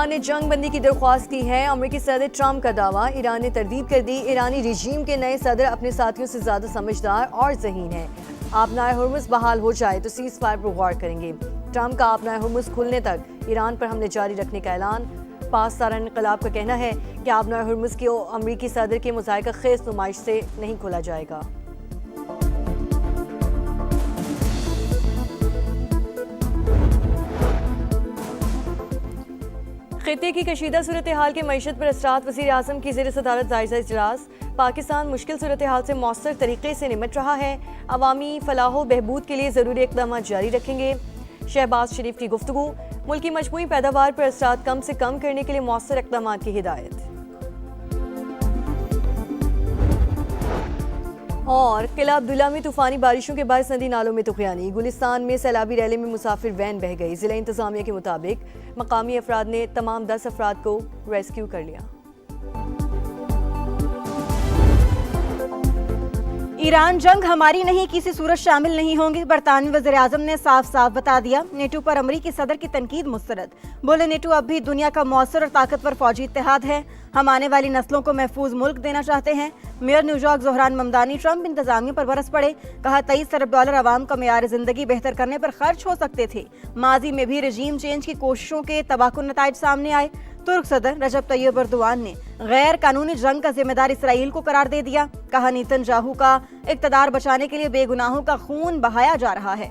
Iran ने जंग बंदी की दरख्वास्त की है। अमेरिकी सदर ट्रंप का दावा, ईरान ने तरदीद कर दी। ईरानी रजीम के नए सदर अपने साथियों से ज्यादा समझदार और ज़हीन है। आपनाए हुर्मुज़ बहाल हो जाए तो सीज फायर पर गौर करेंगे। ट्रंप का आपनाए हुर्मुज़ खुलने तक ईरान पर हमले जारी रखने का ऐलान। पासदार इनकलाब का कहना है कि आपनाए हुर्मुज़ की अमेरिकी सदर के मुज़ाहिका खेज़ नुमाइश से नहीं खोला जाएगा। खित्ते की कशीदा सूरत हाल के मईशत पर असरात, वज़ीर आज़म की ज़ेर सदारत जायज़ा इजलास। पाकिस्तान मुश्किल सूरत हाल से मौसर तरीके से निमट रहा है। अवामी फलाह बहबूद के लिए ज़रूरी इक़दाम जारी रखेंगे। शहबाज शरीफ की गुफ्तगू, मुल्क की मजमूई पैदावार पर असरात कम से कम करने के लिए मौसर इक़दाम की हिदायत। और किला अब्दुल्ला में तूफानी बारिशों के बाद नदी नालों में तुग़यानी। गुलिस्तान में सैलाबी रैली में मुसाफिर वैन बह गई। ज़िला इंतज़ामिया के मुताबिक मकामी अफराद ने तमाम 10 अफराद को रेस्क्यू कर लिया। ईरान जंग हमारी नहीं, किसी सूरत शामिल नहीं होंगे। बरतानवी वज़ीर आज़म ने साफ साफ बता दिया। नेटो पर अमरीकी सदर की तनकीद मुस्तरद। बोले, नेटो अब भी दुनिया का मौसर और ताकतवर फौजी इत्तेहाद है। हम आने वाली नस्लों को महफूज मुल्क देना चाहते हैं। Mayor New York Zohran Mamdani Trump इंतजामिया पर बरस पड़े। कहा, 23 अरब डॉलर आवाम का मेयार जिंदगी बेहतर करने पर खर्च हो सकते थे। माजी में भी रजीम चेंज की कोशिशों के तबाहकुन नताइज सामने आए। तुर्क सदर रजब तैयब एर्दोआन ने गैर कानूनी जंग का जिम्मेदार इसराइल को करार दे दिया। कहा, नेतन्याहू का इक़्तिदार बचाने के लिए बेगुनाहों का खून बहाया जा रहा है।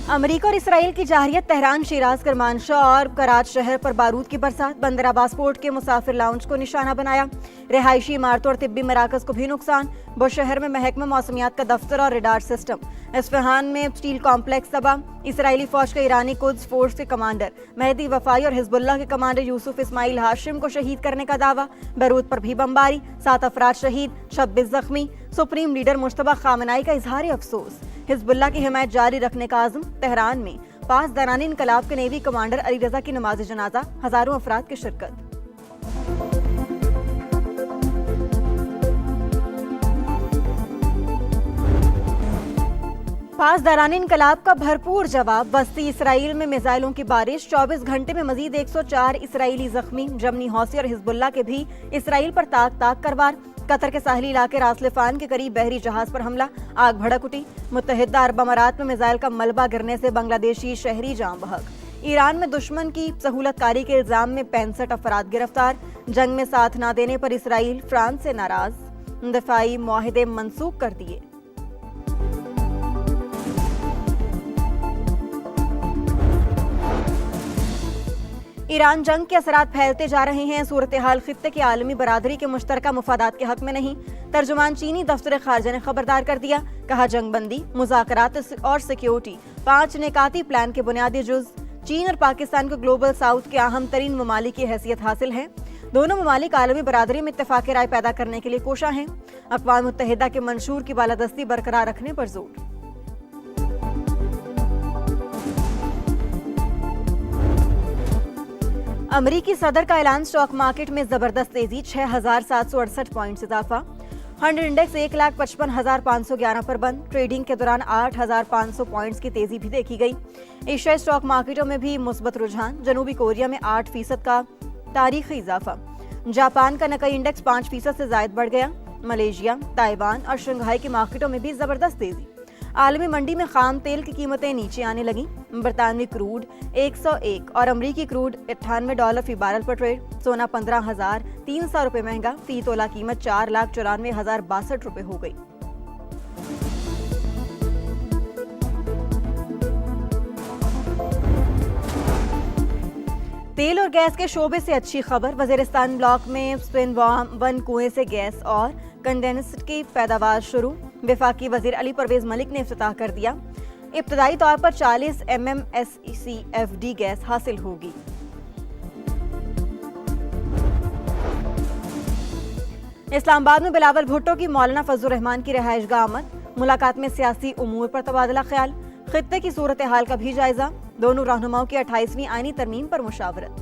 अमेरिका और इसराइल की जाहिरियत, तेहरान, शिराज, करमानशाह और कराच शहर पर बारूद की बरसात। बंदर अब्बास पोर्ट के मुसाफिर लाउंज को निशाना बनाया। रिहायशी इमारतों और तिब्बी मराकज को भी नुकसान। बुशहर में महकमा मौसमियात का दफ्तर और रडार सिस्टम। इस्फहान में स्टील कॉम्प्लेक्स तबाह। इसराइली फौज के ईरानी कुद्स फोर्स के कमांडर मेहदी वफाई और हिजबुल्लाह के कमांडर यूसुफ इस्माइल हाशिम को शहीद करने का दावा। बैरूत पर भी बमबारी, 7 अफराद शहीद, 26 जख्मी। सुप्रीम लीडर मुश्तबा खामनाई का इजहार अफसोस। हिजबुल्लाह की हिमायत जारी रखने का आज़म। तेहरान में पासदारानी इनकलाब के नेवी कमांडर अली रजा की नमाज जनाजा, हजारों अफराद की शिरकत। पासदारानी इनकलाब का भरपूर जवाब। बस्ती इसराइल में मिसाइलों की बारिश। 24 घंटे में मजीद 104 इसराइली जख्मी। जमनी हौसी और हिजबुल्लाह के भी इसराइल पर ताक ताक कर वार। कतर के साहली इलाके रासलिफान के करीब बहरी जहाज पर हमला, आग भड़क उठी। मुत्तहिदा अरब अमारात में मिसाइल का मलबा गिरने से बांग्लादेशी शहरी जाम बहक। ईरान में दुश्मन की सहूलतकारी के इल्जाम में 65 अफराद गिरफ्तार। जंग में साथ न देने पर इसराइल फ्रांस से नाराज। दफाई मुआहिदे मनसूख कर दिए। ईरान जंग के असरात फैलते जा रहे हैं। सूरत हाल खित्ते की आलमी बरादरी के मुश्तरका मुफादात के हक में नहीं। तर्जुमान चीनी दफ्तर खारजा ने खबरदार कर दिया। कहा, जंग बंदी, मुज़ाकरात और सिक्योरिटी 5 निकाती प्लान के बुनियादी जुज़। चीन और पाकिस्तान को ग्लोबल साउथ के अहम तरीन ममालिक की हैसियत हासिल है। दोनों ममालिक आलमी बरादरी में इत्तेफाक राय पैदा करने के लिए कोशा हैं। अक़वाम मुत्तहिदा के मंशूर की बालादस्ती बरकरार रखने पर जोर। अमरीकी सदर का ऐलान। स्टॉक मार्केट में जबरदस्त तेजी, 6,768 पॉइंट्स इजाफा। 100 इंडेक्स 1,55,511 पर बंद। ट्रेडिंग के दौरान 8,500 पॉइंट्स की तेजी भी देखी गई। एशियाई स्टॉक मार्केटों में भी मुस्बत रुझान। जनूबी कोरिया में 8% का तारीखी इजाफा। जापान का निकाई इंडेक्स 5% से जायद बढ़ गया। मलेशिया, ताइवान और शंघाई की मार्केटों में भी जबरदस्त तेजी। आलमी मंडी में खाम तेल की कीमतें नीचे आने लगी। बरतानवी क्रूड 101 और अमरीकी क्रूड $98 फी बारल पर ट्रेड। सोना 15,300 रुपये महंगा। फी तोला कीमत 4,94,062 रुपये हो गई। तेल और गैस के शोबे से अच्छी खबर। वजीरिस्तान ब्लॉक में स्पिन 1 कुएं से गैस और कंडेंसर की पैदावार शुरू। वफाकी वजीर अली परवेज मलिक ने इफ्तिताह कर दिया। इब्तदाई तौर पर 40 MMSCFD गैस हासिल होगी। इस्लामाबाद में बिलावल भुट्टो की मौलाना फजलुर रहमान की रिहाइशगाह आमद। मुलाकात में सियासी उमूर पर तबादला ख्याल। खित्ते की सूरत हाल का भी जायजा। दोनों रहनुमाओं की 28वीं आईनी तरमीम पर मुशावरत।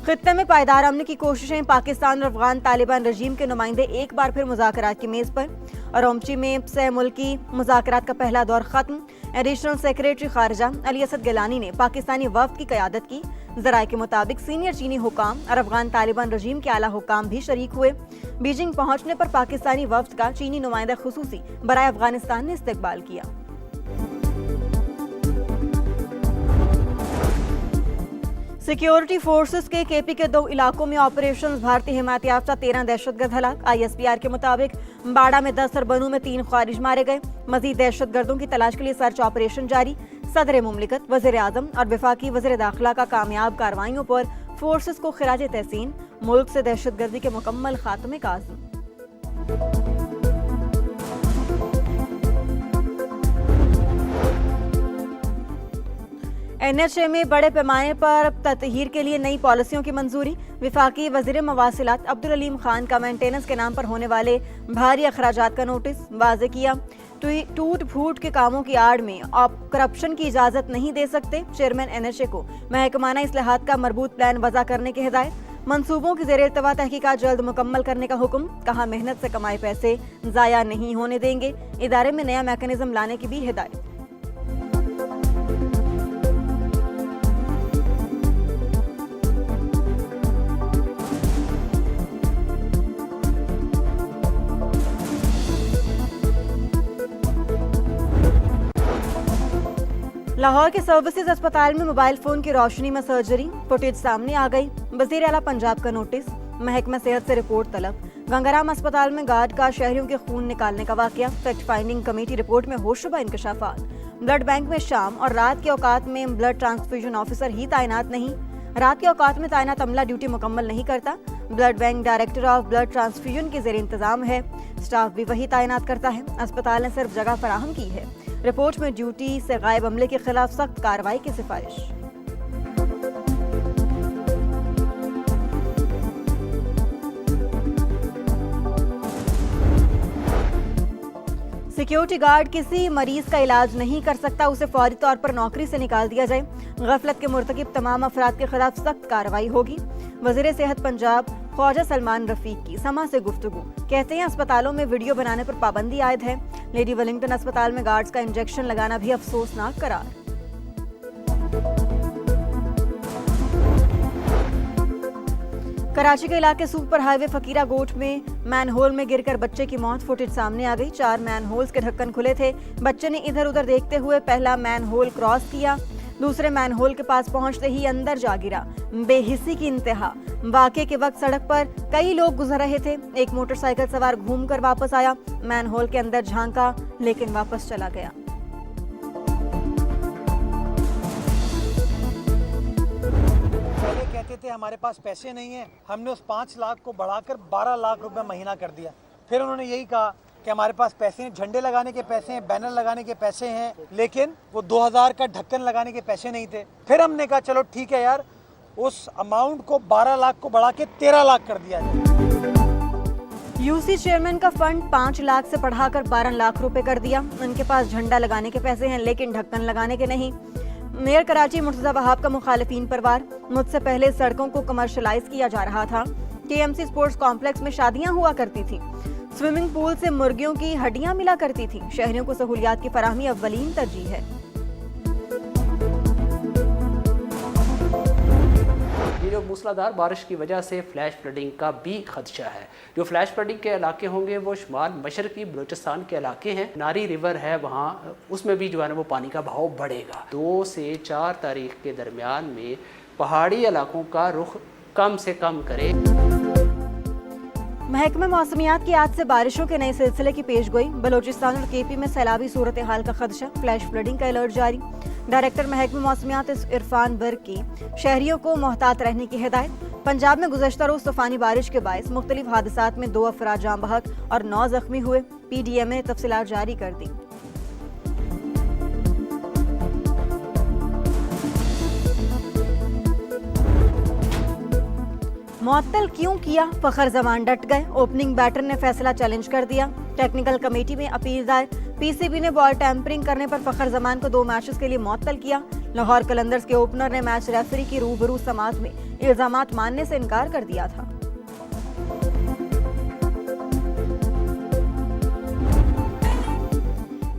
खित्ते में पायदार अमन की कोशिशें, पाकिस्तान और अफगान तालिबान रजीम के नुमाइंदे एक बार फिर मुज़ाकरात की मेज़ पर। अरोमची में सह मुल्की मुज़ाकरात का पहला दौर खत्म। एडिशनल सेक्रेटरी खारजा अली असद गिलानी ने पाकिस्तानी वफ्द की क़यादत की। ज़राए के मुताबिक सीनियर चीनी हुकाम और अफगान तालिबान रजीम के आला हुकाम भी शरीक हुए। बीजिंग पहुंचने पर पाकिस्तानी वफ्द का चीनी नुमाइंदा खुसूसी बराए अफगानिस्तान ने इस्तकबाल किया। सिक्योरिटी फोर्सेस के केपी के 2 इलाकों में ऑपरेशन, भारतीय हिमायत याफ्ता 13 दहशतगर्द हलाक। ISPR के मुताबिक बाड़ा में 10 और बनू में 3 ख्वारिज मारे गए। मजीद दहशतगर्दों की तलाश के लिए सर्च ऑपरेशन जारी। सदर मुमलिकत, वज़ीर आज़म और वफाकी वज़ीर दाखिला का कामयाब कार्रवाइयों पर फोर्सेस को खिराज तहसीन। मुल्क से दहशतगर्दी के मुकम्मल खात्मे का आज़म। NHA में बड़े पैमाने पर ततहीर के लिए नई पॉलिसियों की मंजूरी। वफाकी वज़ीर मवासिलात अब्दुल अलीम खान का मेंटेनेंस के नाम पर होने वाले भारी अखराजात का नोटिस वाज़े किया। टूट फूट के कामों की आड़ में आप करप्शन की इजाज़त नहीं दे सकते। चेयरमैन NHA को महकमाना इस्लाहात का मरबूत प्लान वज़ा करने की हिदायत। मंसूबों की ज़ेर इर्तवा तहकीकात जल्द मुकम्मल करने का हुक्म। कहा मेहनत से कमाए पैसे ज़ाया नहीं होने देंगे। इदारे में नया मैकेनिज्म लाने की भी हिदायत। लाहौर के सर्विसेज अस्पताल में मोबाइल फोन की रोशनी में सर्जरी, फुटेज सामने आ गई। वज़ीर आला पंजाब का नोटिस, महकमा सेहत से रिपोर्ट तलब। गंगाराम अस्पताल में गार्ड का शहरियों के खून निकालने का वाकया, फैक्ट फाइंडिंग कमेटी रिपोर्ट में होशरुबा इंकशाफात। ब्लड बैंक में शाम और रात के औकात में ब्लड ट्रांसफ्यूजन ऑफिसर ही तैनात नहीं। रात के औकात में तैनात अमला ड्यूटी मुकम्मल नहीं करता। Blood bank director of blood transfusion के ज़ेर इंतजाम है। स्टाफ भी वही तैनात करता है। अस्पताल ने सिर्फ जगह फराहम की है। रिपोर्ट में ड्यूटी से गायब अमले के खिलाफ सख्त कार्रवाई की सिफारिश। सिक्योरिटी गार्ड किसी मरीज का इलाज नहीं कर सकता, उसे फौरी तौर पर नौकरी से निकाल दिया जाए। गफलत के मुर्तकिब तमाम अफराद के खिलाफ सख्त कार्रवाई होगी। वज़ीर सेहत पंजाब ख्वाजा सलमान रफीक की समा से गुफ्तगू, कहते हैं अस्पतालों में वीडियो बनाने पर पाबंदी आयद है। लेडी वेलिंगटन अस्पताल में गार्ड्स का इंजेक्शन लगाना भी अफसोसनाक करार। कराची के इलाके सुपर हाईवे फकीरा गोट में मैनहोल में गिरकर बच्चे की मौत, फुटेज सामने आ गई। 4 मैनहोल्स के ढक्कन खुले थे। बच्चे ने इधर उधर देखते हुए पहला मैनहोल क्रॉस किया, दूसरे मैनहोल के पास पहुंचते ही अंदर जा गिरा। बेहिस्सी की इंतहा। वाक़े के वक्त सड़क पर कई लोग गुजर रहे थे। एक मोटरसाइकिल सवार घूमकर वापस आया, मैनहोल के अंदर झांका लेकिन वापस चला गया। पहले कहते थे हमारे पास पैसे नहीं है, हमने उस 5 लाख को बढ़ाकर 12 लाख रुपए महीना कर दिया। फिर उन्होंने यही कहा कि हमारे पास पैसे हैं, झंडे लगाने के पैसे हैं, बैनर लगाने के पैसे हैं, लेकिन वो 2000 का ढक्कन लगाने के पैसे नहीं थे। फिर हमने कहा चलो ठीक है यार, उस अमाउंट को 12 लाख को बढ़ा के 13 लाख कर दिया जाए। यूसी चेयरमैन का फंड 5 लाख से बढ़ाकर 12 लाख रुपए कर दिया। उनके पास झंडा लगाने के पैसे हैं लेकिन ढक्कन लगाने के नहीं। मेयर कराची मुर्तजा वहाब का मुखालिफिन पर वार, मुझसे पहले सड़कों को कमर्शलाइज किया जा रहा था। KMC स्पोर्ट्स कॉम्प्लेक्स में शादियां हुआ करती थी। स्विमिंग पूल से मुर्गियों की हड्डियां मिला करती थी। शहरियों को सहूलियात की फराहमी अव्वलीन तरजीह है। ये जो मूसलाधार बारिश की वजह से फ्लैश फ्लडिंग का भी खदशा है। जो फ्लैश फ्लडिंग के इलाके होंगे वो शुमाल मशरकी बलूचिस्तान के इलाके हैं। नारी रिवर है वहाँ, उसमें भी जो है ना वो पानी का बहाव बढ़ेगा। 2 से 4 तारीख के दरमियान में पहाड़ी इलाकों का रुख कम से कम करे। महकमा मौसमियात की आज से बारिशों के नए सिलसिले की पेशगोई। बलूचिस्तान और KP में सैलाबी सूरत हाल का खदशा, फ्लैश फ्लडिंग का अलर्ट जारी। डायरेक्टर महकमा मौसमियात इरफान बर्ग की शहरियों को मोहतात रहने की हिदायत। पंजाब में गुज़श्ता रोज तूफानी बारिश के बायस मुख्तलिफ हादसात में 2 अफराद जाँ बहक और 9 जख्मी हुए। PDM ने तफसीलात जारी कर दी। मुअत्तल क्यों किया, फखर जमान डट गए। ओपनिंग बैटर ने फैसला चैलेंज कर दिया। टेक्निकल कमेटी में अपील दायर। PCB ने बॉल टैंपरिंग करने पर फखर जमान को 2 मैचेस के लिए मुअत्तल किया। लाहौर कलंदर्स के ओपनर ने मैच रेफरी की रूबरू समाअत में इल्जामात मानने से इनकार कर दिया था।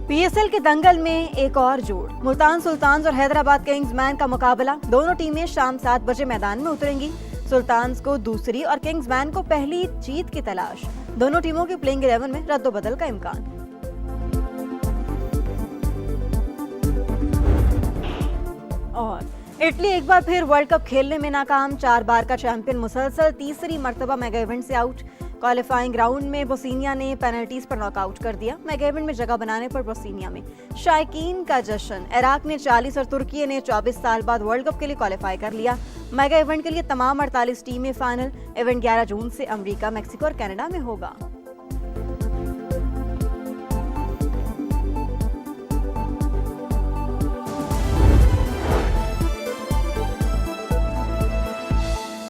पीएसएल के दंगल में एक और जोड़, मुल्तान सुल्तान्स और हैदराबाद किंग्समैन का मुकाबला। दोनों टीमें शाम 7 बजे मैदान में उतरेंगी। सुल्तान्स को दूसरी और किंग्समैन को पहली जीत की तलाश। दोनों टीमों की प्लेइंग 11 में रद्दोबदल का इम्कान। और इटली एक बार फिर वर्ल्ड कप खेलने में नाकाम। 4 बार का चैंपियन मुसलसल तीसरी मर्तबा मेगा इवेंट से आउट। क्वालिफाइंग राउंड में बोस्निया ने पेनल्टीज पर नॉकआउट कर दिया। मेगा इवेंट में जगह बनाने पर बोस्निया में शायकीन का जश्न। इराक ने 40 और तुर्की ने 24 साल बाद वर्ल्ड कप के लिए क्वालिफाई कर लिया। मेगा इवेंट के लिए तमाम 48 टीमें फाइनल। इवेंट 11 जून से अमेरिका, मेक्सिको और कनाडा में होगा।